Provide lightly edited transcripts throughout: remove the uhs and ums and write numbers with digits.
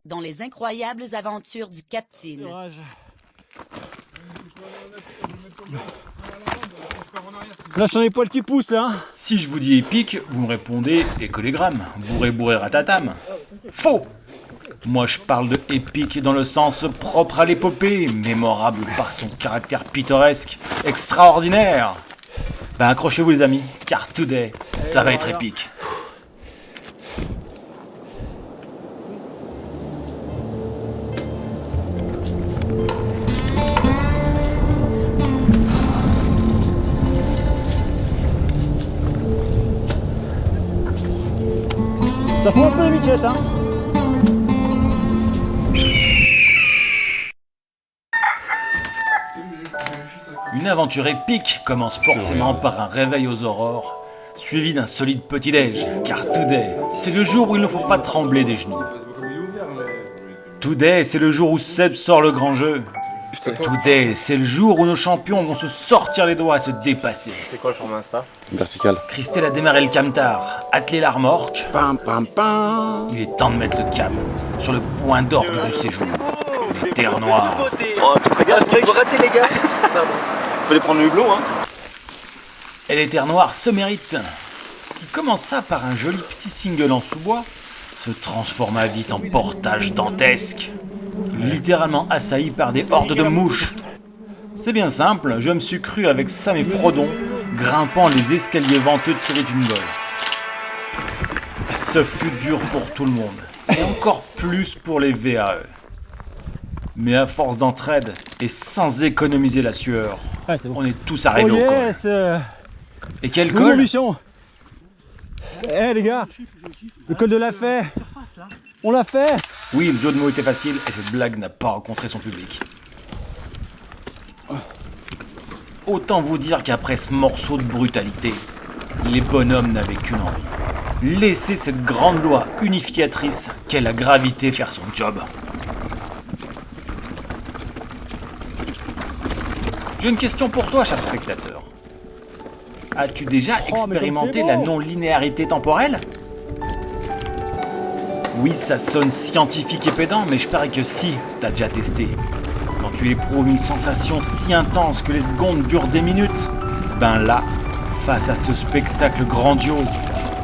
dans les incroyables aventures du Captain. Là, j'en ai poils qui poussent, là. Hein. Si je vous dis épique, vous me répondez écolégramme, bourré ratatam. Faux! Moi je parle de épique dans le sens propre à l'épopée, mémorable par son caractère pittoresque, extraordinaire. Ben accrochez-vous les amis, car today, ça va être épique. Ça fout un peu les miquettes, hein. Une aventure épique commence forcément par un réveil aux aurores, suivi d'un solide petit-déj, car today, c'est le jour où il ne faut pas trembler des genoux. Today, c'est le jour où Seb sort le grand jeu. Today, c'est le jour où nos champions vont se sortir les doigts et se dépasser. C'est quoi le format Insta? Vertical. Christelle a démarré le camtar, attelé la remorque. Pam pam pam. Il est temps de mettre le cap sur le point d'orgue du séjour. Les terres noires. Oh, tu te regardes, tu vas rater les gars. Fallait prendre le hublot, hein. Et les terres noires se méritent. Ce qui commença par un joli petit single en sous-bois se transforma vite en portage dantesque, littéralement assailli par des hordes de mouches. C'est bien simple, je me suis cru avec Sam et Frodon, grimpant les escaliers venteux de Cyril Tungol. Ce fut dur pour tout le monde, et encore plus pour les VAE. Mais à force d'entraide, et sans économiser la sueur, Ouais, c'est bon. on est tous arrivés au col. Yes. Et quel Nouvelle col? mission. Eh les gars, le col de la Fée. On l'a fait. Oui, le jeu de mots était facile, et cette blague n'a pas rencontré son public. Autant vous dire qu'après ce morceau de brutalité, les bonhommes n'avaient qu'une envie. Laisser cette grande loi unificatrice qu'est la gravité faire son job. J'ai une question pour toi, cher spectateur. As-tu déjà expérimenté c'est la bon. non-linéarité temporelle? Oui, ça sonne scientifique et pédant, mais je parie que si, t'as déjà testé. Quand tu éprouves une sensation si intense que les secondes durent des minutes, ben là, face à ce spectacle grandiose,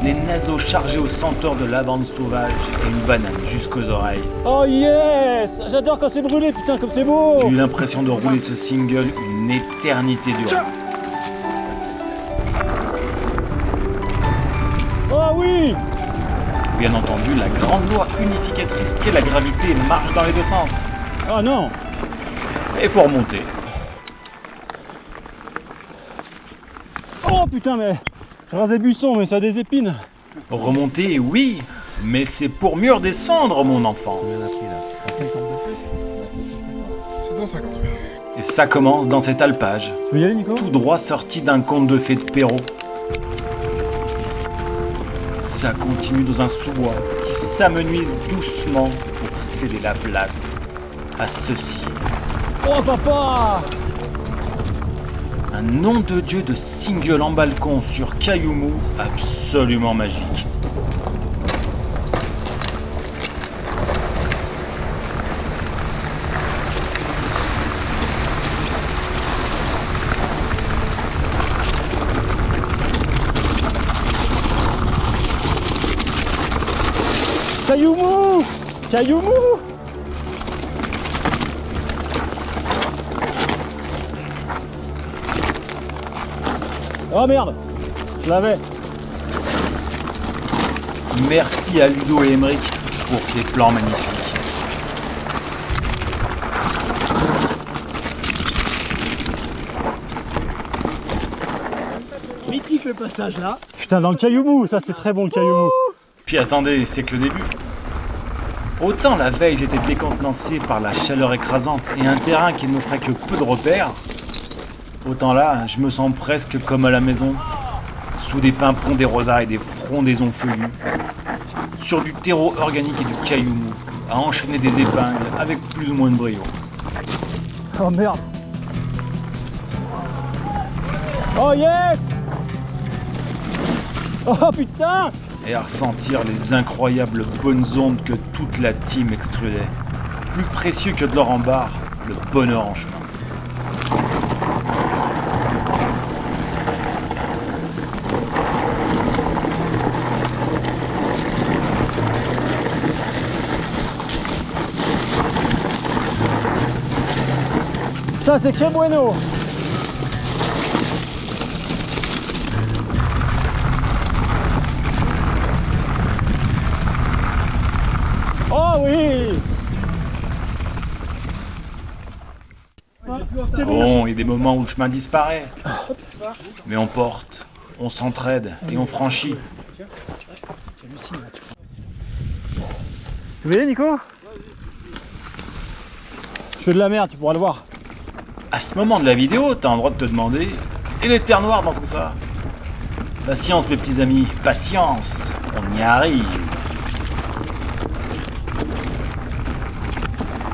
les naseaux chargés au senteur de lavande sauvage et une banane jusqu'aux oreilles, Oh yes. J'adore quand c'est brûlé, putain, comme c'est beau. j'ai eu l'impression de rouler ce single une éternité durant. Oh oui. Bien entendu, la grande loi unificatrice qu'est la gravité marche dans les deux sens. Oh non. Et faut remonter. Oh putain, mais je rase des buissons, mais ça a des épines. Remonter, oui, mais c'est pour mieux redescendre, mon enfant. 750. Et ça commence dans cet alpage, Tu veux y aller, Nico? tout droit sorti d'un conte de fées de Perrault. Ça continue dans un sous-bois qui s'amenuise doucement pour céder la place à ceci. Oh papa. Un nom de Dieu de single en balcon sur caillou mou absolument magique. Cailloumou. Cailloumou. Oh merde. Je l'avais. Merci à Ludo et Emeric pour ces plans magnifiques. Mythique le passage là. Putain, dans le cailloumou, ça c'est très bon le cailloumou. Puis attendez, c'est que le début. Autant la veille j'étais décontenancé par la chaleur écrasante et un terrain qui n'offrait que peu de repères, autant là, je me sens presque comme à la maison, sous des pimpons, des rosailles et des frondaisons feuillues, sur du terreau organique et du caillou mou, à enchaîner des épingles avec plus ou moins de brio. Oh merde. Oh yes. Oh putain. et à ressentir les incroyables bonnes ondes que toute la team extrudait. Plus précieux que de l'or en barre, le bonheur en chemin. Ça c'est que bueno. Oh oui. Bon, il y a des moments où le chemin disparaît. Mais on porte, on s'entraide et on franchit. Tu veux Nico? Je fais de la merde, tu pourras le voir. À ce moment de la vidéo, t'as le droit de te demander, et les terres noires dans tout ça? Patience mes petits amis, patience, on y arrive.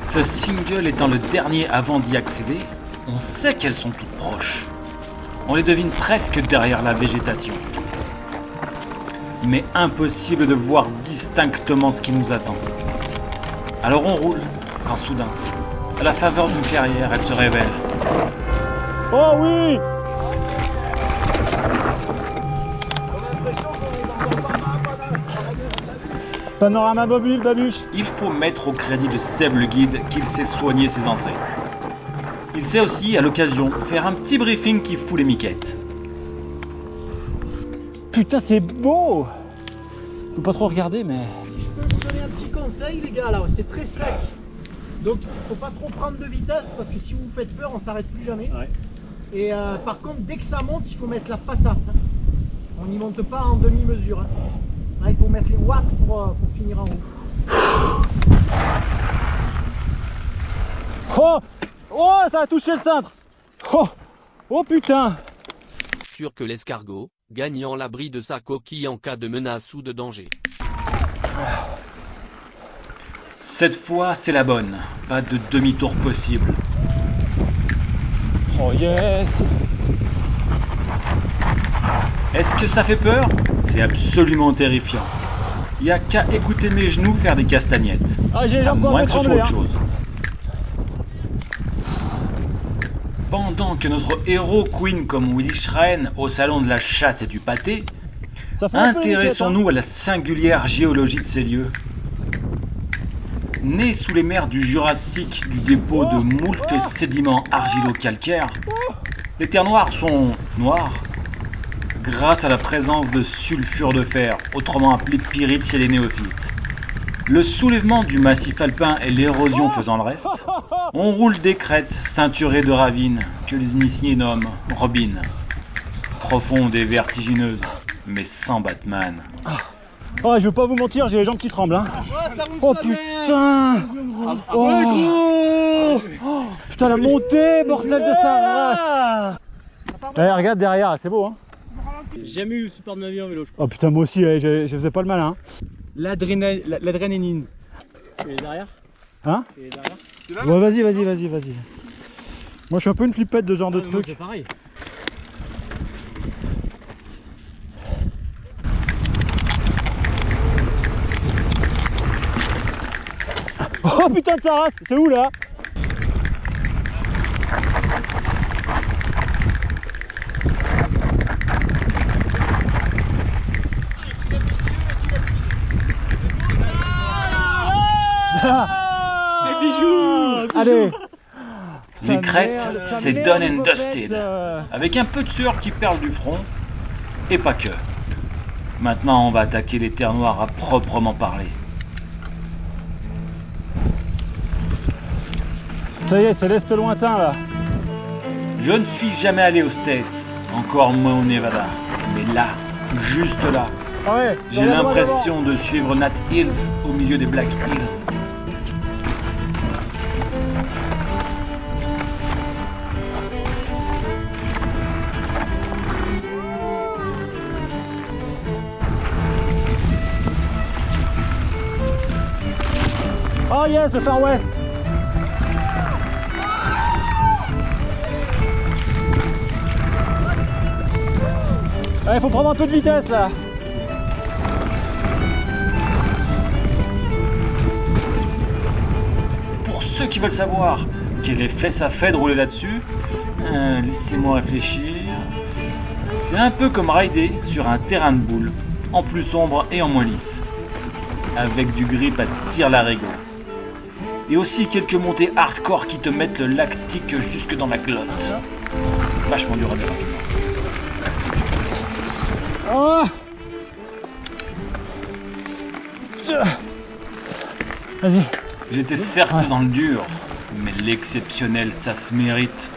Ce single étant le dernier avant d'y accéder, on sait qu'elles sont toutes proches. On les devine presque derrière la végétation. Mais impossible de voir distinctement ce qui nous attend. Alors on roule, quand soudain, à la faveur d'une clairière, elle se révèle. Oh oui. Panorama mobile, babuche. Il faut mettre au crédit de Seb le guide qu'il sait soigner ses entrées. Il sait aussi, à l'occasion, faire un petit briefing qui fout les miquettes. Putain, c'est beau. Faut pas trop regarder, mais... Je peux vous donner un petit conseil, les gars, là, c'est très sec. Donc, faut pas trop prendre de vitesse parce que si vous vous faites peur, on s'arrête plus jamais. Ouais. Et par contre, dès que ça monte, il faut mettre la patate. On n'y monte pas en demi-mesure. Là, il faut mettre les watts pour finir en haut. Oh. Oh, ça a touché le cintre. Oh. Oh putain. Sûr que l'escargot, gagnant l'abri de sa coquille en cas de menace ou de danger. Cette fois, c'est la bonne. Pas de demi-tour possible. Oh yes. Est-ce que ça fait peur? C'est absolument terrifiant. Il n'y a qu'à écouter mes genoux faire des castagnettes. Ah, j'ai les à jambes moins que ce soit trembler, autre chose. Pendant que notre héros Queen comme Willy Shren au salon de la chasse et du pâté, ça fait un peu intéressons-nous à la singulière géologie de ces lieux. Né sous les mers du Jurassique du dépôt de moult sédiments argilo-calcaires, les terres noires sont noires grâce à la présence de sulfure de fer, autrement appelé pyrite chez les néophytes. Le soulèvement du massif alpin et l'érosion faisant le reste, on roule des crêtes ceinturées de ravines que les initiés nomment robines. Profondes et vertigineuses, mais sans Batman. Oh, je veux pas vous mentir, j'ai les jambes qui tremblent. Hein. Oh putain. Oh. Putain, la montée, bordel de sa race. Eh, regarde derrière, c'est beau. Hein. J'ai jamais eu aussi peur de ma vie en vélo, je crois. Oh putain, moi aussi, je faisais pas le malin. L'adrénaline. Tu es derrière? Hein? Tu es derrière? Ouais, vas-y. Moi, je suis un peu une flippette de ce genre de truc. C'est pareil. Oh putain de sa race, c'est où là? C'est bijou. Allez. Les crêtes, c'est done and dusted. Avec un peu de sueur qui perle du front, et pas que. Maintenant, on va attaquer les terres noires à proprement parler. Ça y est, c'est l'Est lointain là. Je ne suis jamais allé aux States, encore moins au Nevada. Mais là, juste là, Ah ouais, j'ai l'impression de suivre Nat Hills au milieu des Black Hills. Oh yes, le Far West. Il faut prendre un peu de vitesse là. ceux qui veulent savoir quel effet ça fait de rouler là-dessus, laissez-moi réfléchir. C'est un peu comme rider sur un terrain de boules, en plus sombre et en moins lisse, avec du grip à tire-larigot. Et aussi quelques montées hardcore qui te mettent le lactique jusque dans la glotte. C'est vachement dur à dire rapidement. Oh. Vas-y. J'étais certes dans le dur, mais l'exceptionnel, ça se mérite.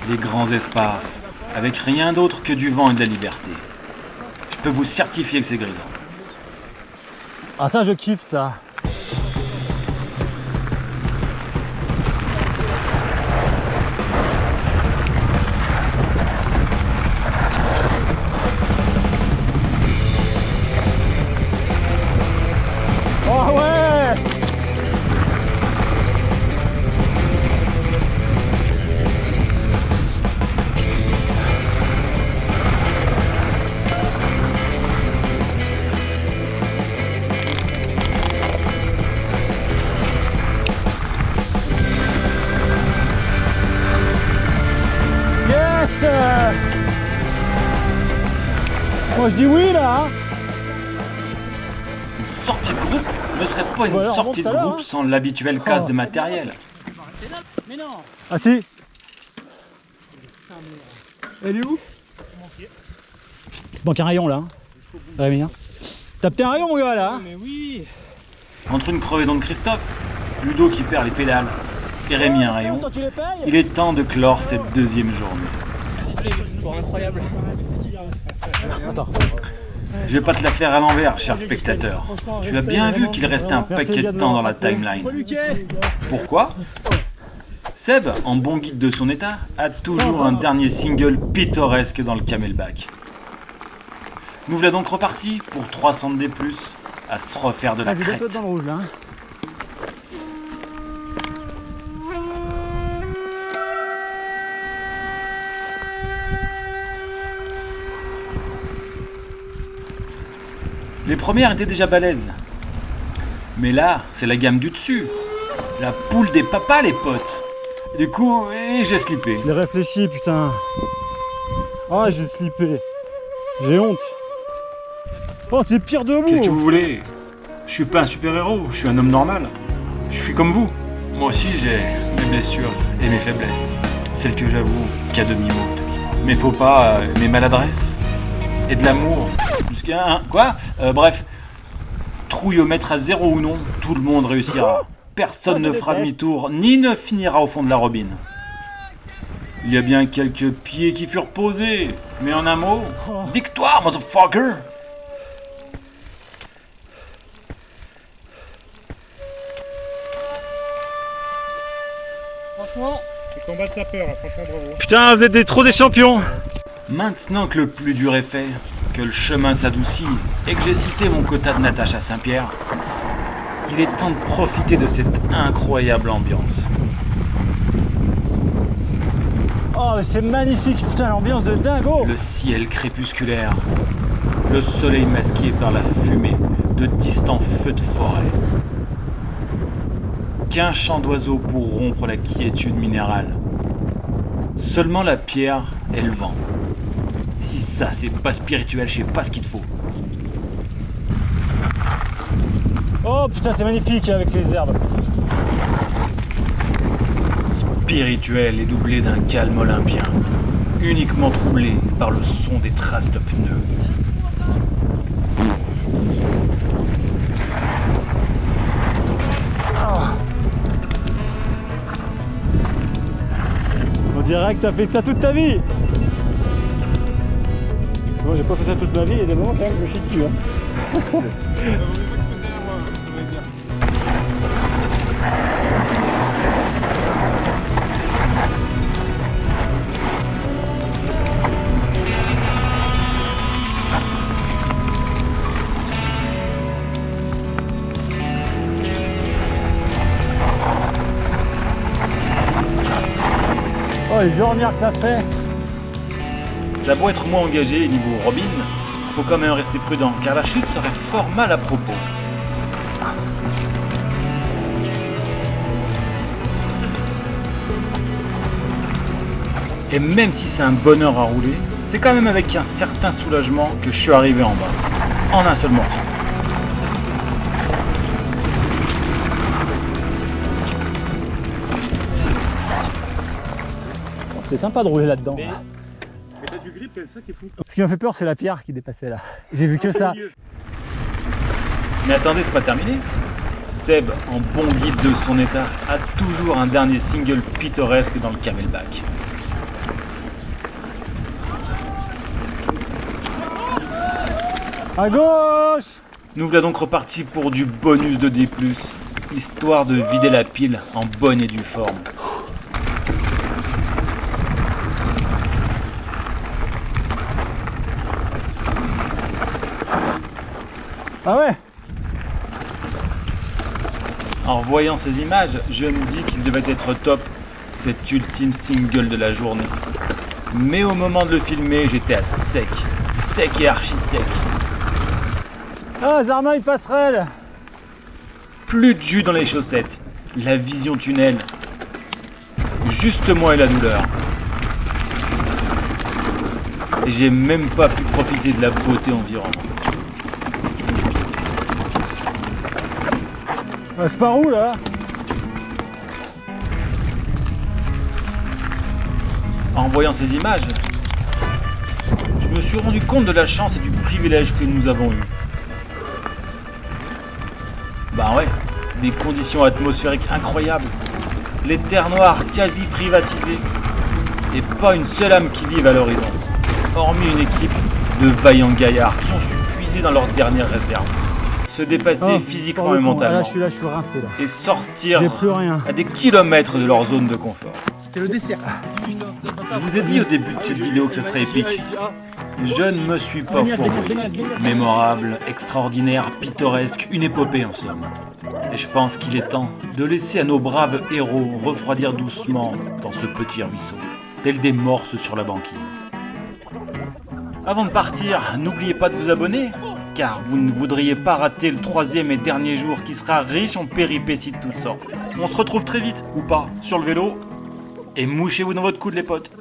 Les grands espaces, avec rien d'autre que du vent et de la liberté. Je peux vous certifier que c'est grisant. Ah ça je kiffe ça. Oh ouais. Moi je dis oui là hein. Une sortie de groupe ne serait pas une Bah alors, sortie de remonte à groupe l'heure, sans l'habituelle casse de matériel. Mais non. Ah si. Elle est où? Manque un rayon là hein. Rémi hein. T'as peut-être un rayon mon gars là hein. Mais oui. Entre une crevaison de Christophe, Ludo qui perd les pédales et Rémi un rayon, Tant qu'il les paye. il est temps de clore cette deuxième journée. Si c'est incroyable. Attends. Je vais pas te la faire à l'envers, cher spectateur. Tu as bien vu qu'il restait un paquet de temps dans la timeline. Pourquoi ? Seb, en bon guide de son état, a toujours un dernier single pittoresque dans le camelback. Nous voilà donc repartis pour 300 D+, à se refaire de la J'ai bientôt crête. dans le rouge là hein. Les premières étaient déjà balèzes. Mais là, c'est la gamme du dessus. La poule des papas, les potes. Du coup, j'ai slippé. Je l'ai réfléchi putain. Ah j'ai slippé. J'ai honte. Oh c'est pire de vous. Qu'est-ce que vous voulez ? Je suis pas un super-héros, je suis un homme normal. Je suis comme vous. Moi aussi, j'ai mes blessures et mes faiblesses. Celles que j'avoue qu'à demi-mot. Mais faut pas mes maladresses. Et de l'amour. Quoi ? Bref. Trouillomètre à 0 ou non, tout le monde réussira. Personne ne fera demi-tour, ni ne finira au fond de la robine. Il y a bien quelques pieds qui furent posés, mais en un mot, victoire, motherfucker! Franchement, Le combat de sapeur, hein, franchement bravo. Putain vous êtes trop des champions. Maintenant que le plus dur est fait, que le chemin s'adoucit et que j'ai cité mon quota de Natacha Saint-Pierre, il est temps de profiter de cette incroyable ambiance. Oh mais c'est magnifique putain l'ambiance de dingo. Le ciel crépusculaire, le soleil masqué par la fumée de distants feux de forêt. Qu'un chant d'oiseaux pour rompre la quiétude minérale. Seulement la pierre et le vent. Si ça c'est pas spirituel, je sais pas ce qu'il te faut. Oh putain c'est magnifique avec les herbes. Spirituel et doublé d'un calme olympien, uniquement troublé par le son des traces de pneus. On dirait que t'as fait ça toute ta vie. Parce que moi j'ai pas fait ça toute ma vie, il y a des moments quand même que je chie dessus hein. Oh les journières que ça fait. Ça a beau être moins engagé niveau Robin, faut quand même rester prudent car la chute serait fort mal à propos. Et même si c'est un bonheur à rouler, c'est quand même avec un certain soulagement que je suis arrivé en bas, en un seul morceau. C'est sympa de rouler là-dedans. Mais t'as du grip, c'est ça qui est fou. Ce qui m'a fait peur, c'est la pierre qui dépassait là. J'ai vu que ça. Mais attendez, c'est pas terminé. Seb, en bon guide de son état, a toujours un dernier single pittoresque dans le camelback. À gauche! Nous voilà donc repartis pour du bonus de D+, histoire de vider la pile en bonne et due forme. Ah ouais? En revoyant ces images, je me dis qu'il devait être top, cet ultime single de la journée. Mais au moment de le filmer, j'étais à sec et archi sec. Ah, Zarma, une passerelle! Plus de jus dans les chaussettes, la vision tunnel, juste moi et la douleur. Et j'ai même pas pu profiter de la beauté environnante. C'est par où là? En voyant ces images, je me suis rendu compte de la chance et du privilège que nous avons eu. Bah ouais, des conditions atmosphériques incroyables, les terres noires quasi privatisées, et pas une seule âme qui vive à l'horizon, hormis une équipe de vaillants gaillards qui ont su puiser dans leurs dernières réserves, se dépasser physiquement et mentalement, Là, je suis rincé là. et sortir J'ai plus rien. à des kilomètres de leur zone de confort. C'était le dessert. Je vous ai dit au début de cette vidéo que ça serait épique. Je ne me suis pas fourvoyé. Mémorable, extraordinaire, pittoresque, une épopée en somme. Et je pense qu'il est temps de laisser à nos braves héros refroidir doucement dans ce petit ruisseau, tels des morses sur la banquise. Avant de partir, n'oubliez pas de vous abonner, car vous ne voudriez pas rater le 3e et dernier jour qui sera riche en péripéties de toutes sortes. On se retrouve très vite, ou pas, sur le vélo, et mouchez-vous dans votre coude les potes.